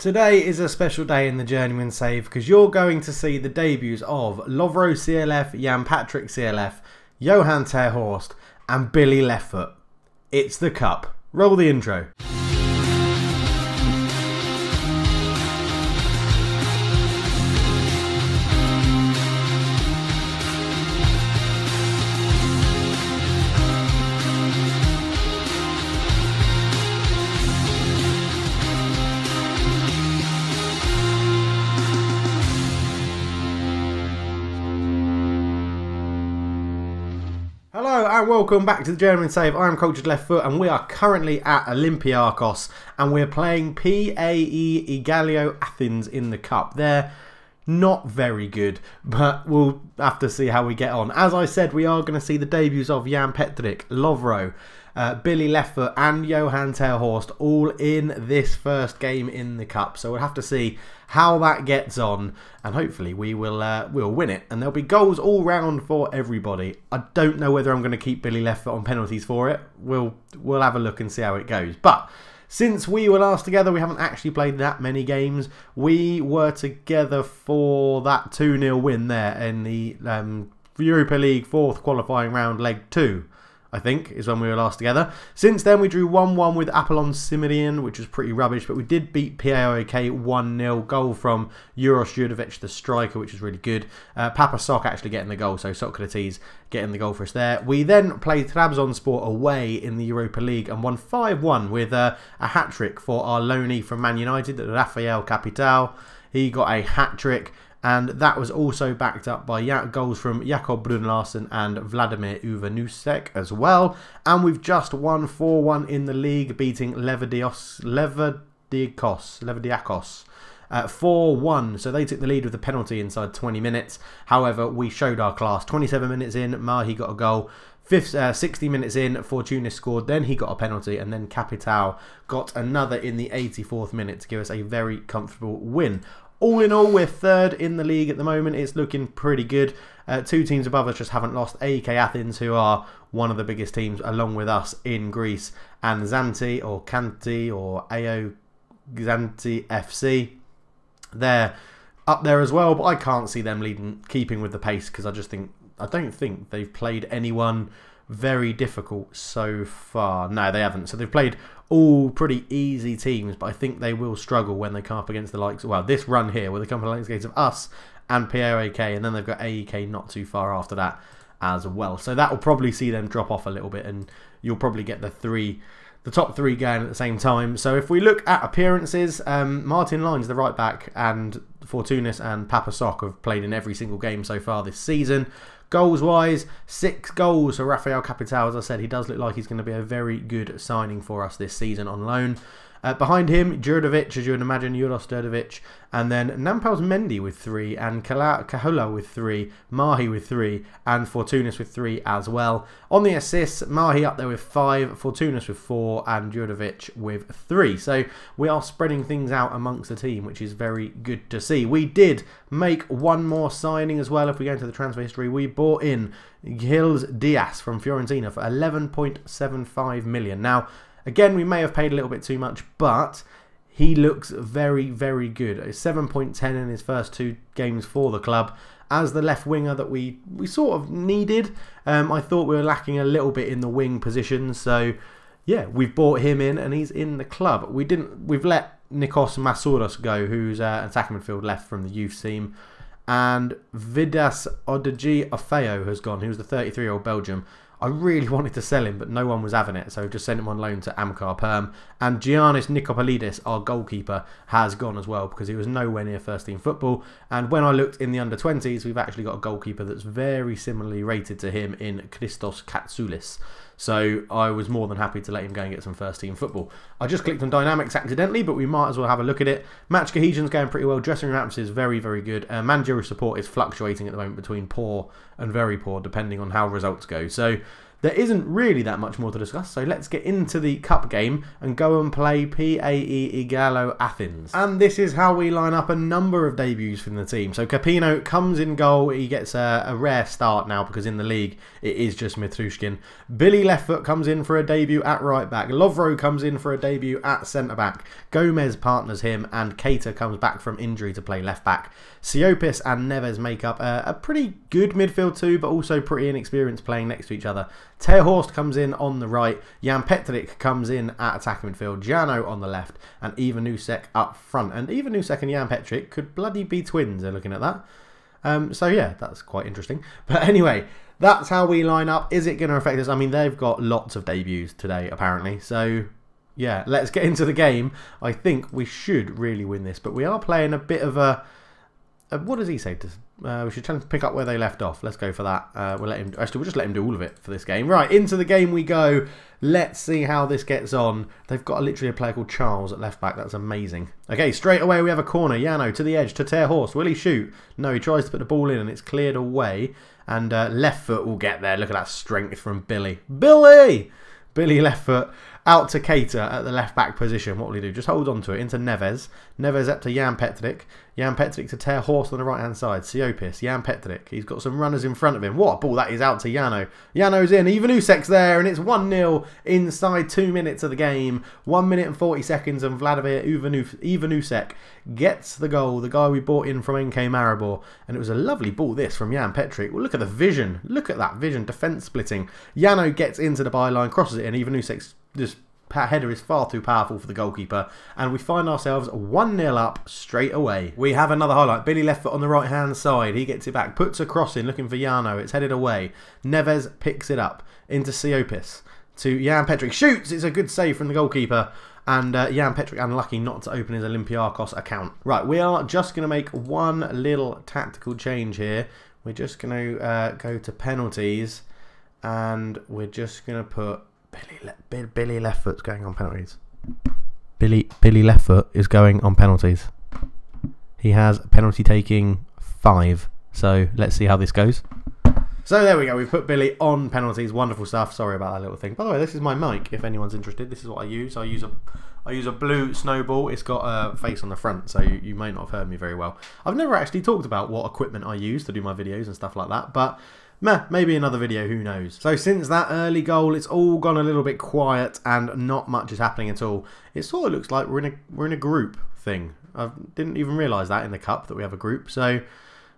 Today is a special day in the Journeyman Save because you're going to see the debuts of Lovro CLF, Jan Patrick CLF, Johan ter Horst and Billy Leftfoot. It's the Cup. Roll the intro. Hello and welcome back to the Journeyman Save. I'm Cultured Leftfoot and we are currently at Olympiakos and we're playing PAE Egalio Athens in the Cup. They're not very good, but we'll have to see how we get on. As I said, we are going to see the debuts of Jan Patrick, Lovro, Billy Leftfoot and Johan ter Horst all in this first game in the Cup. So we'll have to see how that gets on and hopefully we'll win it. And there'll be goals all round for everybody. I don't know whether I'm going to keep Billy Leftfoot on penalties for it. We'll have a look and see how it goes. But since we were last together, we haven't actually played that many games. We were together for that 2-0 win there in the Europa League 4th qualifying round, leg 2. I think, is when we were last together. Since then, we drew 1-1 with Apollon Simirian, which was pretty rubbish, but we did beat PAOK 1-0. Goal from Uros Jurdovic, the striker, which is really good. Papa Sok actually getting the goal, so Socrates getting the goal for us there. We then played Trabzonspor away in the Europa League and won 5-1 with a hat-trick for our loanee from Man United, Rafael Capital. He got a hat-trick. And that was also backed up by goals from Jakob Brun-Larsen and Vladimir Uvanusek as well. And we've just won 4-1 in the league, beating Olympiakos 4-1. So they took the lead with a penalty inside 20 minutes. However, we showed our class. 27 minutes in, Mahi got a goal. 60 minutes in, Fortunis scored, then he got a penalty, and then Capital got another in the 84th minute to give us a very comfortable win. All in all, we're third in the league at the moment. It's looking pretty good. Two teams above us just haven't lost. AEK Athens, who are one of the biggest teams along with us in Greece, and Xanthi or Kanti or AO Xanthi FC. They're up there as well, but I can't see them keeping with the pace because I don't think they've played anyone very difficult so far. No, they haven't. So they've played all pretty easy teams, but I think they will struggle when they come up against the likes, well, this run here, where they come up against us and PAOK, and then they've got AEK not too far after that as well. So that will probably see them drop off a little bit, and you'll probably get the top three going at the same time. So if we look at appearances, Martin Lyons, the right back, and Fortunis and Papa Sok have played in every single game so far this season. Goals-wise, 6 goals for Rafael Capital. As I said, he does look like he's going to be a very good signing for us this season on loan. Behind him, Jurdovic, as you would imagine, Uros Jurdovic, and then Nampals Mendy with 3, and Kahola with 3, Mahi with 3, and Fortunis with 3 as well. On the assists, Mahi up there with 5, Fortunis with 4, and Jurdovic with 3. So we are spreading things out amongst the team, which is very good to see. We did make one more signing as well. If we go into the transfer history, we bought in Gilles Diaz from Fiorentina for 11.75 million. Now, again, we may have paid a little bit too much, but he looks very, very good. 7.10 in his first 2 games for the club. As the left winger that we sort of needed, I thought we were lacking a little bit in the wing position. So, yeah, we've bought him in and he's in the club. We've let Nikos Masouros go, who's an attacking midfield left from the youth team. And Vidas Odeji Ofeo has gone. He was the 33-year-old Belgium. I really wanted to sell him, but no one was having it, so just sent him on loan to Amkar Perm. And Giannis Nikopolidis, our goalkeeper, has gone as well because he was nowhere near first-team football. And when I looked in the under-20s, we've actually got a goalkeeper that's very similarly rated to him in Christos Katsoulis. So I was more than happy to let him go and get some first-team football. I just clicked on Dynamics accidentally, but we might as well have a look at it. Match cohesion's going pretty well. Dressing room atmosphere is very, very good. Managerial support is fluctuating at the moment between poor and very poor, depending on how results go. So there isn't really that much more to discuss, so let's get into the cup game and go and play PAE Igalo Athens. And this is how we line up a number of debuts from the team. So Capino comes in goal. He gets a rare start now because in the league it is just Mitrushkin. Billy Leftfoot comes in for a debut at right back. Lovro comes in for a debut at centre back. Gomez partners him, and Keita comes back from injury to play left back. Siopis and Neves make up a pretty good midfield too, but also pretty inexperienced playing next to each other. Terhorst comes in on the right. Jan Petrik comes in at attacking midfield. Jano on the left, and Ivanusek up front. And Ivanusek and Jan Petrik could bloody be twins. They're looking at that. So yeah, that's quite interesting. But anyway, that's how we line up. Is it going to affect us? I mean, they've got lots of debuts today apparently. So yeah, let's get into the game. I think we should really win this, but we are playing a bit of a what does he say? We should try to pick up where they left off. Let's go for that. We'll let him. Actually, we'll just let him do all of it for this game. Right, into the game we go. Let's see how this gets on. They've got literally a player called Charles at left back. That's amazing. Okay, straight away we have a corner. Yano to the edge to Terhorst. Will he shoot? No, he tries to put the ball in and it's cleared away. And left foot will get there. Look at that strength from Billy. Billy left foot. Out to Keita at the left back position. What will he do? Just hold on to it. Into Neves. Neves up to Jan Petrik. Jan Petrik to Terhorst on the right hand side. Siopis. Jan Petrik. He's got some runners in front of him. What a ball that is, out to Jano. Jano's in. Ivanusek's there, and it's 1-0 inside 2 minutes of the game. 1 minute and 40 seconds, and Vladimir Ivanusek gets the goal. The guy we bought in from NK Maribor. And it was a lovely ball this from Jan Petrik. Well, look at the vision. Look at that vision. Defence splitting. Jano gets into the byline, crosses it in. Ivanusek's this header is far too powerful for the goalkeeper, and we find ourselves 1-0 up straight away. We have another highlight. Billy Leftfoot on the right hand side. He gets it back, puts a cross in, looking for Jano. It's headed away. Neves picks it up into Siopis to Jan Petrik. Shoots! It's a good save from the goalkeeper. And Jan Petrik unlucky not to open his Olympiakos account. Right, we are just going to make one little tactical change here. We're just going to go to penalties, and we're just going to put Billy Leftfoot's going on penalties. Billy Leftfoot is going on penalties. He has penalty taking 5. So let's see how this goes. So there we go. We've put Billy on penalties. Wonderful stuff. Sorry about that little thing. By the way, this is my mic. If anyone's interested, this is what I use. I use a blue Snowball. It's got a face on the front, so you may not have heard me very well. I've never actually talked about what equipment I use to do my videos and stuff like that, but maybe another video, who knows. So since that early goal, it's all gone a little bit quiet and not much is happening at all. It sort of looks like we're in a group thing. I didn't even realise that in the cup that we have a group. So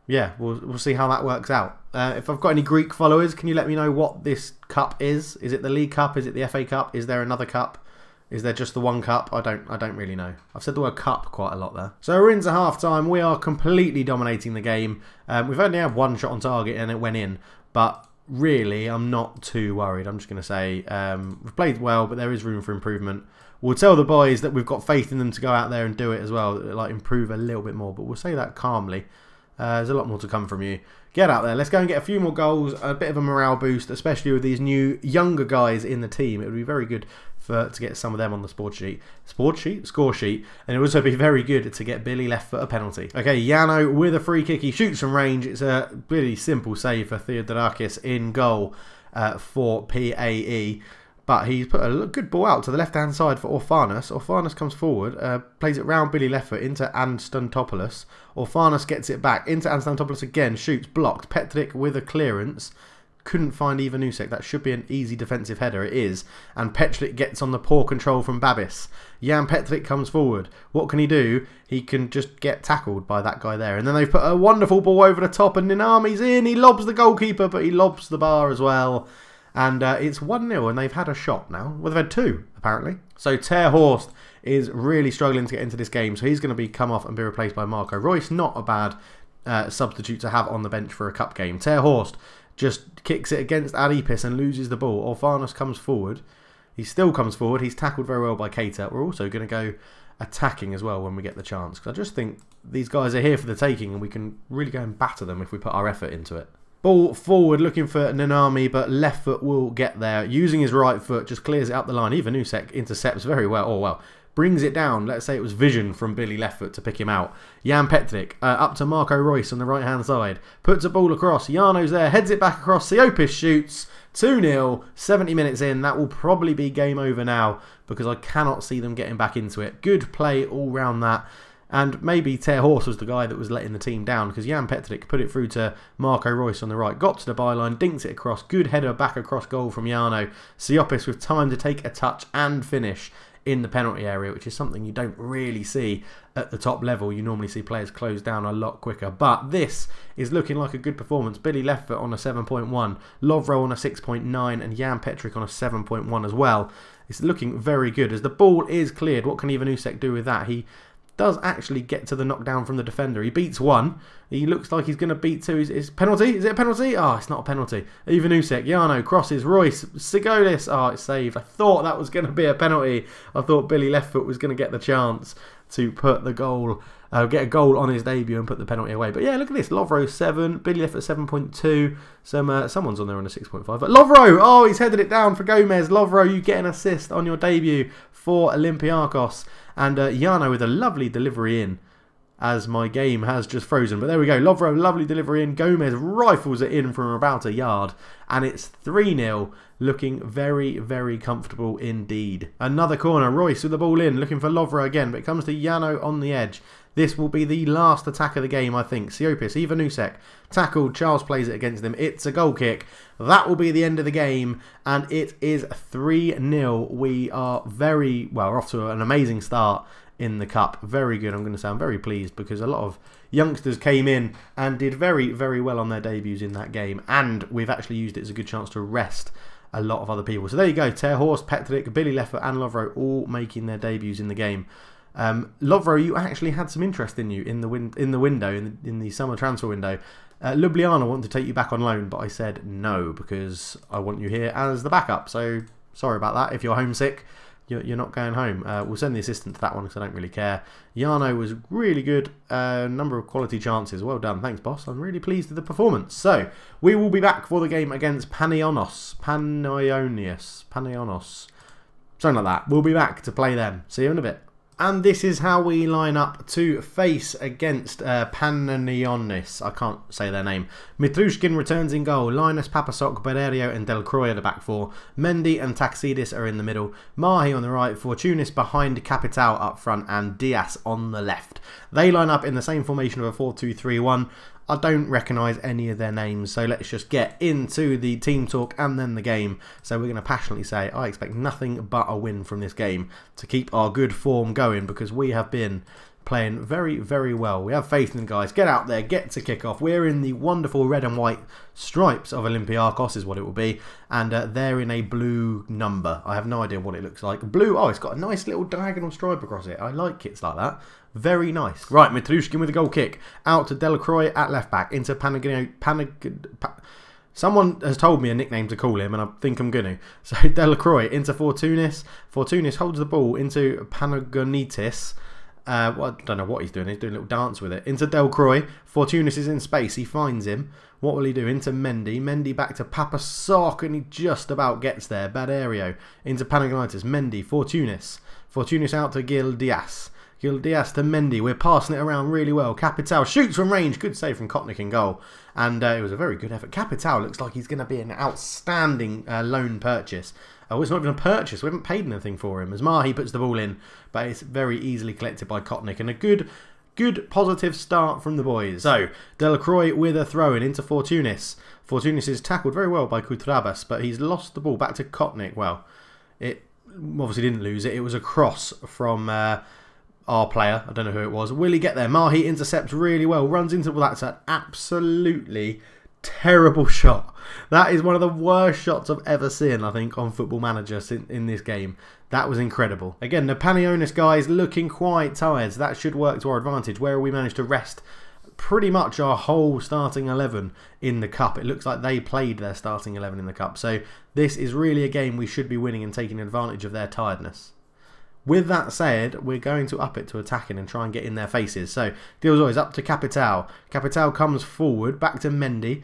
yeah, we'll see how that works out. If I've got any Greek followers, can you let me know what this cup is? Is it the League Cup? Is it the FA Cup? Is there another cup? Is there just the one cup? I don't really know. I've said the word cup quite a lot there. So we're into half time. We are completely dominating the game. We've only had one shot on target and it went in. But really, I'm not too worried. I'm just going to say we've played well, but there is room for improvement. We'll tell the boys that we've got faith in them to go out there and do it as well. Like improve a little bit more. But we'll say that calmly. There's a lot more to come from you. Get out there. Let's go and get a few more goals. A bit of a morale boost, especially with these new younger guys in the team. It would be very good to get some of them on the score sheet, and it would also be very good to get Billy Leftfoot a penalty. Okay, Jano with a free kick. He shoots from range. It's a really simple save for Theodorakis in goal for PAE. But he's put a good ball out to the left-hand side for Orphanos. Orphanos comes forward, plays it round Billy Leftfoot into Anastantopoulos. Orphanos gets it back into Anastantopoulos again, shoots, blocked. Petrik with a clearance. Couldn't find Ivanusek. That should be an easy defensive header. It is. And Petrik gets on the poor control from Babis. Jan Petrik comes forward. What can he do? He can just get tackled by that guy there. And then they've put a wonderful ball over the top and Ninami's in. He lobs the goalkeeper, but he lobs the bar as well. And it's 1-0 and they've had a shot now. Well, they've had 2, apparently. So Terhorst is really struggling to get into this game. So he's going to come off and be replaced by Marco Royce. Not a bad substitute to have on the bench for a cup game. Terhorst just kicks it against Adipis and loses the ball. Orphanos comes forward. He still comes forward. He's tackled very well by Keita. We're also going to go attacking as well when we get the chance. Because I just think these guys are here for the taking and we can really go and batter them if we put our effort into it. Ball forward looking for Nanami, but left foot will get there. Using his right foot, just clears it up the line. Ivanusek intercepts very well. Oh, well. brings it down. Let's say it was vision from Billy Leftfoot to pick him out. Jan Petric up to Marco Reus on the right-hand side. Puts a ball across. Jarno's there. Heads it back across. Siopis shoots. 2-0. 70 minutes in. That will probably be game over now because I cannot see them getting back into it. Good play all round that. And maybe Ter Horst was the guy that was letting the team down because Jan Petric put it through to Marco Reus on the right. Got to the byline, dinks it across. Good header back across goal from Jarno. Siopis with time to take a touch and finish in the penalty area, which is something you don't really see at the top level. You normally see players close down a lot quicker. But this is looking like a good performance. Billy Leftfoot on a 7.1, Lovro on a 6.9 and Jan Petric on a 7.1 as well. It's looking very good. As the ball is cleared, what can Ivanusek do with that? He does actually get to the knockdown from the defender. He beats one. He looks like he's going to beat two. Is penalty? Is it a penalty? Oh, it's not a penalty. Ivanusek, Jarno, crosses, Royce, Sigolis. Oh, it's saved. I thought that was going to be a penalty. I thought Billy Leftfoot was going to get the chance to put the goal, get a goal on his debut and put the penalty away. But yeah, look at this. Lovro 7, Billy Leftfoot 7.2. Someone's on there on a 6.5. But Lovro, oh, he's headed it down for Gomez. Lovro, you get an assist on your debut for Olympiakos. And Jarno with a lovely delivery in as my game has just frozen. But there we go. Lovro, lovely delivery in. Gomez rifles it in from about a yard. And it's 3-0. Looking very, very comfortable indeed. Another corner. Royce with the ball in. Looking for Lovro again. But it comes to Jarno on the edge. This will be the last attack of the game, I think. Siopis, Ivanusek, tackled. Charles plays it against him. It's a goal kick. That will be the end of the game. And it is 3-0. We are very, well, we're off to an amazing start in the cup. Very good. I'm going to say I'm very pleased because a lot of youngsters came in and did very, very well on their debuts in that game. And we've actually used it as a good chance to rest a lot of other people. So there you go. Ter Horst, Petric, Billy Leftfoot and Lovro all making their debuts in the game. Lovro, you actually had some interest in you in the summer transfer window. Ljubljana wanted to take you back on loan, but I said no because I want you here as the backup. So sorry about that. If you're homesick, you're not going home. We'll send the assistant to that one because I don't really care. Jarno was really good. Number of quality chances. Well done. Thanks, boss. I'm really pleased with the performance. So we will be back for the game against Panayonis. Something like that. We'll be back to play them. See you in a bit. And this is how we line up to face against Panayonis. I can't say their name. Mitrushkin returns in goal. Linus, Papasok, Bererio and Del Croy are the back four. Mendy and Taxidis are in the middle. Mahi on the right. Fortunis behind Capital up front. And Diaz on the left. They line up in the same formation of a 4-2-3-1. I don't recognise any of their names, so let's just get into the team talk and then the game. So we're going to passionately say I expect nothing but a win from this game to keep our good form going because we have been playing very, very well. We have faith in the guys. Get out there, get to kick off. We're in the wonderful red and white stripes of Olympiakos is what it will be. And they're in a blue number. I have no idea what it looks like. Blue, oh, it's got a nice little diagonal stripe across it. I like kits like that. Very nice. Right, Mitrushkin with a goal kick. Out to Delacroix at left back. Into someone has told me a nickname to call him, and I think I'm going to. So Delacroix into Fortunis. Fortunis holds the ball into Panagonitis. Well, I don't know what he's doing. He's doing a little dance with it. Into Delacroix. Fortunis is in space. He finds him. What will he do? Into Mendy. Mendy back to Papasok, and he just about gets there. Badario. Into Panagonitis. Mendy. Fortunis. Fortunis out to Gil Diaz. Gil Diaz to Mendy. We're passing it around really well. Capital shoots from range. Good save from Kotnik in goal. And it was a very good effort. Capital looks like he's going to be an outstanding loan purchase. Oh, it's not even a purchase. We haven't paid anything for him. As Mahi puts the ball in. But it's very easily collected by Kotnik. And a good positive start from the boys. So, Delacroix with a throw-in into Fortunis. Fortunis is tackled very well by Kutrabas. But he's lost the ball back to Kotnik. Well, it obviously didn't lose it. It was a cross from our player. I don't know who it was. Will he get there? Mahi intercepts really well. Runs into... Well, that's an absolutely terrible shot. That is one of the worst shots I've ever seen, I think, on Football Manager in this game. That was incredible. Again, the Panayonis guys looking quite tired. So that should work to our advantage. Where we managed to rest pretty much our whole starting 11 in the cup. It looks like they played their starting 11 in the cup. So this is really a game we should be winning and taking advantage of their tiredness. With that said, we're going to up it to attacking and try and get in their faces. So, deal's always up to Capital. Capital comes forward, back to Mendy.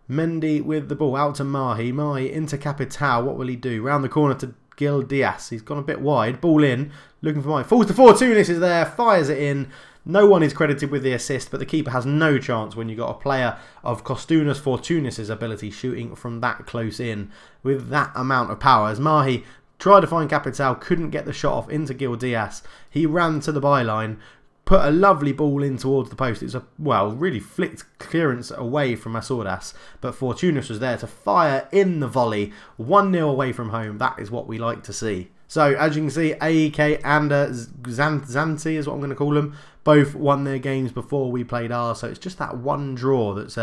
Mendy with the ball, out to Mahi. Mahi into Capital. What will he do? Round the corner to Gil Diaz. He's gone a bit wide. Ball in. Looking for mine. Falls to Fortounis is there. Fires it in. No one is credited with the assist, but the keeper has no chance when you've got a player of Kostunas Fortounis' ability shooting from that close in with that amount of power. As Mahi tried to find Capital, couldn't get the shot off into Gil Diaz. He ran to the byline, put a lovely ball in towards the post. It was a, well, really flicked clearance away from Masordas, but Fortounis was there to fire in the volley. 1-0 away from home. That is what we like to see. So, as you can see, AEK and Zanti is what I'm going to call them, both won their games before we played ours. So, it's just that one draw that's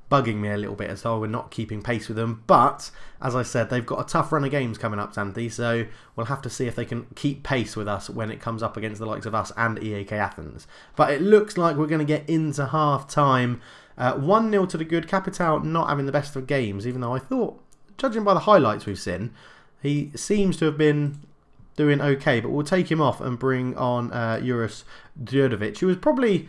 bugging me a little bit as though we're not keeping pace with them. But, as I said, they've got a tough run of games coming up, Zanti. So, we'll have to see if they can keep pace with us when it comes up against the likes of us and EAK Athens. But it looks like we're going to get into half-time. 1-0 to the good. Capital not having the best of games, even though I thought, judging by the highlights we've seen, he seems to have been doing okay, but we'll take him off and bring on Juris Djurdovic, who was probably...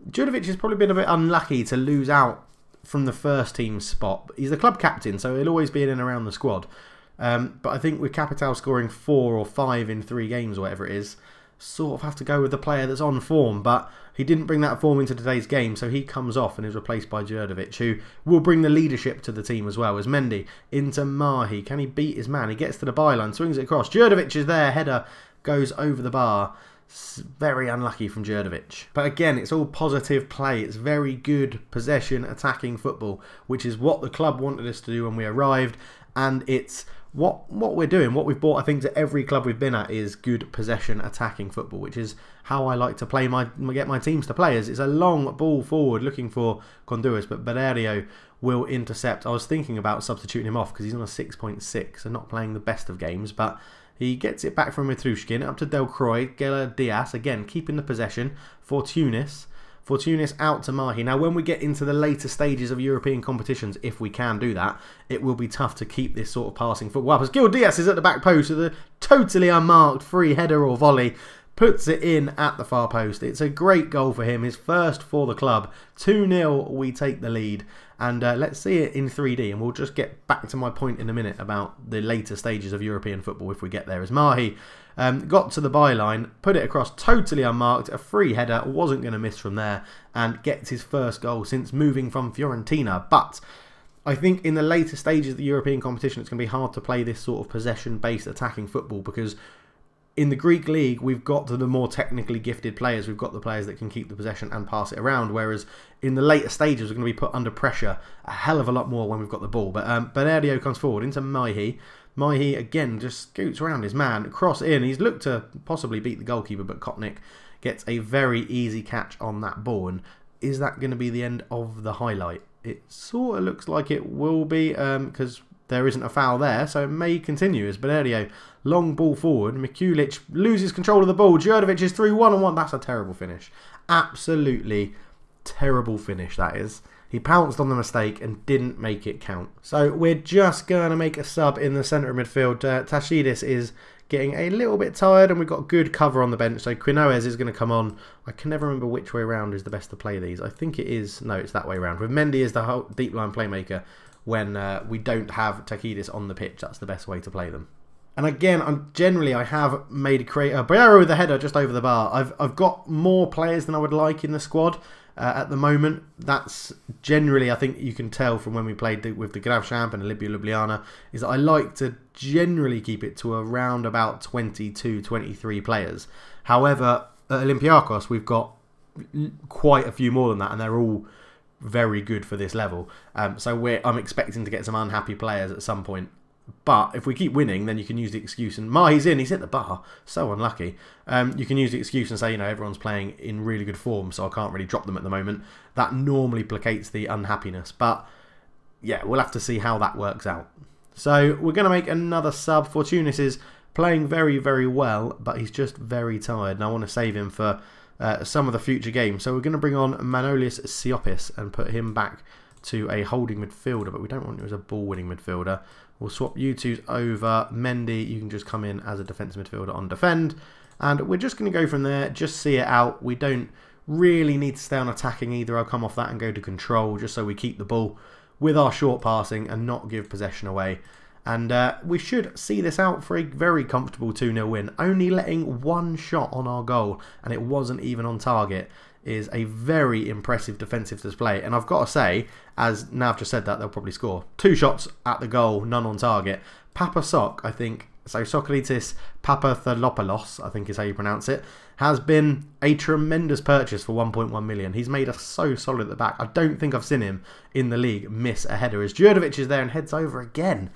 Djurdovic has probably been a bit unlucky to lose out from the first team spot. He's the club captain, so he'll always be in and around the squad. But I think with Capital scoring 4 or 5 in 3 games or whatever it is, sort of have to go with the player that's on form, but he didn't bring that form into today's game, so he comes off and is replaced by Djurdovic, who will bring the leadership to the team as well. As Mendy into Mahi, can he beat his man? He gets to the byline, swings it across. Djurdovic is there, header goes over the bar. Very unlucky from Djurdovic. But again, it's all positive play. It's very good possession, attacking football, which is what the club wanted us to do when we arrived, and it's what we're doing. What we've brought, I think, to every club we've been at is good possession, attacking football, which is how I like to play get my teams to play. It's a long ball forward looking for Conduas, but Bererio will intercept. I was thinking about substituting him off because he's on a 6.6 and not playing the best of games, but he gets it back from Mitrushkin up to Delcroix. Gela Diaz, again, keeping the possession. Fortounis out to Mahi. Now, when we get into the later stages of European competitions, if we can do that, it will be tough to keep this sort of passing football up. As Gil Diaz is at the back post with a totally unmarked free header or volley. Puts it in at the far post. It's a great goal for him. His first for the club. 2-0, we take the lead. And let's see it in 3D. And we'll just get back to my point in a minute about the later stages of European football if we get there. As Mahi got to the byline, put it across totally unmarked. A free header, wasn't going to miss from there. And gets his first goal since moving from Fiorentina. But I think in the later stages of the European competition, it's going to be hard to play this sort of possession-based attacking football because in the Greek league, we've got the more technically gifted players. We've got the players that can keep the possession and pass it around. Whereas in the later stages, we're going to be put under pressure a hell of a lot more when we've got the ball. But Bererio comes forward into Mahi. Mahi, again, just scoots around his man. Cross in. He's looked to possibly beat the goalkeeper, but Kotnik gets a very easy catch on that ball. And is that going to be the end of the highlight? It sort of looks like it will be because there isn't a foul there, so it may continue as Bererio, long ball forward. Mikulic loses control of the ball. Djurdovic is through 1-on-1. That's a terrible finish. Absolutely terrible finish, that is. He pounced on the mistake and didn't make it count. So we're just going to make a sub in the centre of midfield. Tashidis is getting a little bit tired and we've got good cover on the bench. So Quinoez is going to come on. I can never remember which way around is the best to play these. I think it is. No, it's that way around. With Mendy as the whole deep line playmaker. When we don't have Takidis on the pitch, that's the best way to play them. And again, I have made a Barrero with the header just over the bar. I've got more players than I would like in the squad at the moment. That's generally, I think you can tell from when we played with the Gravchamp and Olimpia Ljubljana, is that I like to generally keep it to around about 22, 23 players. However, at Olympiakos, we've got quite a few more than that, and they're all very good for this level. So I'm expecting to get some unhappy players at some point. But if we keep winning, then you can use the excuse. And Mahi's in, he's hit the bar. So unlucky. You can use the excuse and say, you know, everyone's playing in really good form, so I can't really drop them at the moment. That normally placates the unhappiness. But yeah, we'll have to see how that works out. So we're going to make another sub. Fortounis is playing very, very well, but he's just very tired. And I want to save him for some of the future games. So we're going to bring on Manolis Siopis and put him back to a holding midfielder, but we don't want him as a ball-winning midfielder. We'll swap you two over. Mendy, you can just come in as a defensive midfielder on defend. And we're just going to go from there, just see it out. We don't really need to stay on attacking either. I'll come off that and go to control, just so we keep the ball with our short passing and not give possession away. And we should see this out for a very comfortable 2-0 win. Only letting one shot on our goal, and it wasn't even on target, is a very impressive defensive display. And I've got to say, as now I've just said that, they'll probably score. 2 shots at the goal, none on target. Papasok, I think, so Socrates Papathopoulos, I think is how you pronounce it, has been a tremendous purchase for 1.1 million. He's made us so solid at the back. I don't think I've seen him in the league miss a header. As Djurdovic is there and heads over again.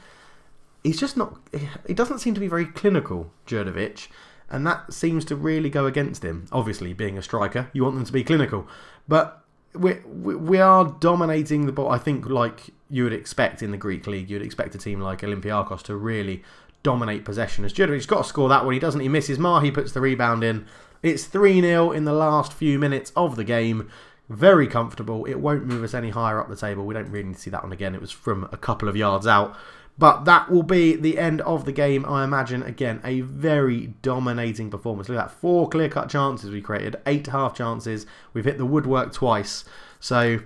He's just not... He doesn't seem to be very clinical, Djurdovic, and that seems to really go against him. Obviously, being a striker, you want them to be clinical. But we are dominating the ball, I think, like you would expect in the Greek league. You'd expect a team like Olympiakos to really dominate possession. As Djurdovic's got to score that one. He doesn't. He misses. Mahi puts the rebound in. It's 3-0 in the last few minutes of the game. Very comfortable. It won't move us any higher up the table. We don't really need to see that one again. It was from a couple of yards out. But that will be the end of the game, I imagine. Again, a very dominating performance. Look at that. 4 clear-cut chances we created. 8 half chances. We've hit the woodwork twice. So,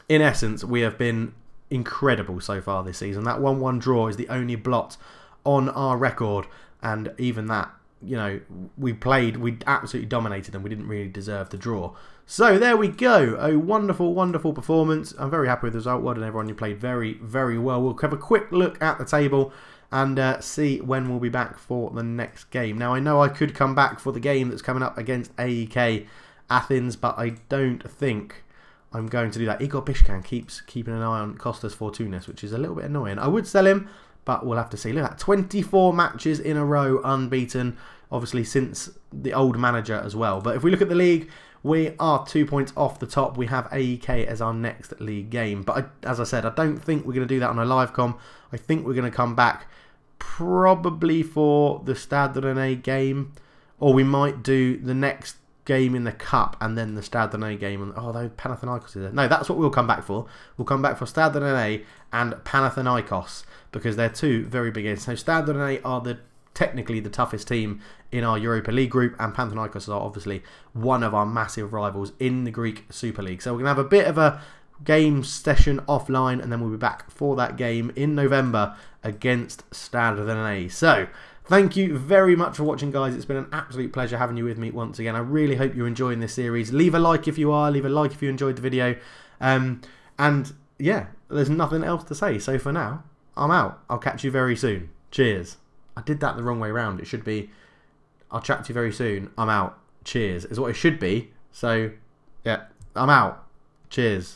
in essence, we have been incredible so far this season. That 1-1 draw is the only blot on our record. And even that, you know, we absolutely dominated them. We didn't really deserve the draw. So there we go. A wonderful, wonderful performance. I'm very happy with the result. Well done, everyone. You played very, very well. We'll have a quick look at the table and see when we'll be back for the next game. Now, I know I could come back for the game that's coming up against AEK Athens, but I don't think I'm going to do that. Igor Bishkan keeps keeping an eye on Kostas Fortounis, which is a little bit annoying. I would sell him, but we'll have to see. Look at that. 24 matches in a row unbeaten, obviously since the old manager as well. But if we look at the league, we are 2 points off the top. We have AEK as our next league game. But as I said, I don't think we're going to do that on a live com. I think we're going to come back probably for the Stade Rennais game. Or we might do the next game in the Cup and then the Stade Rennais game. Oh, though Panathinaikos is there. No, that's what we'll come back for. We'll come back for Stade Rennais and Panathinaikos because they're 2 very big games. So Stade Rennais are technically the toughest team in our Europa League group, and Panathinaikos are obviously one of our massive rivals in the Greek Super League. So we're going to have a bit of a game session offline, and then we'll be back for that game in November against Stade Rennais. So thank you very much for watching, guys. It's been an absolute pleasure having you with me once again. I really hope you're enjoying this series. Leave a like if you are. Leave a like if you enjoyed the video. And yeah, there's nothing else to say. So for now, I'm out. I'll catch you very soon. Cheers. I did that the wrong way around. It should be, I'll chat to you very soon. I'm out. Cheers is what it should be. So, yeah, I'm out. Cheers.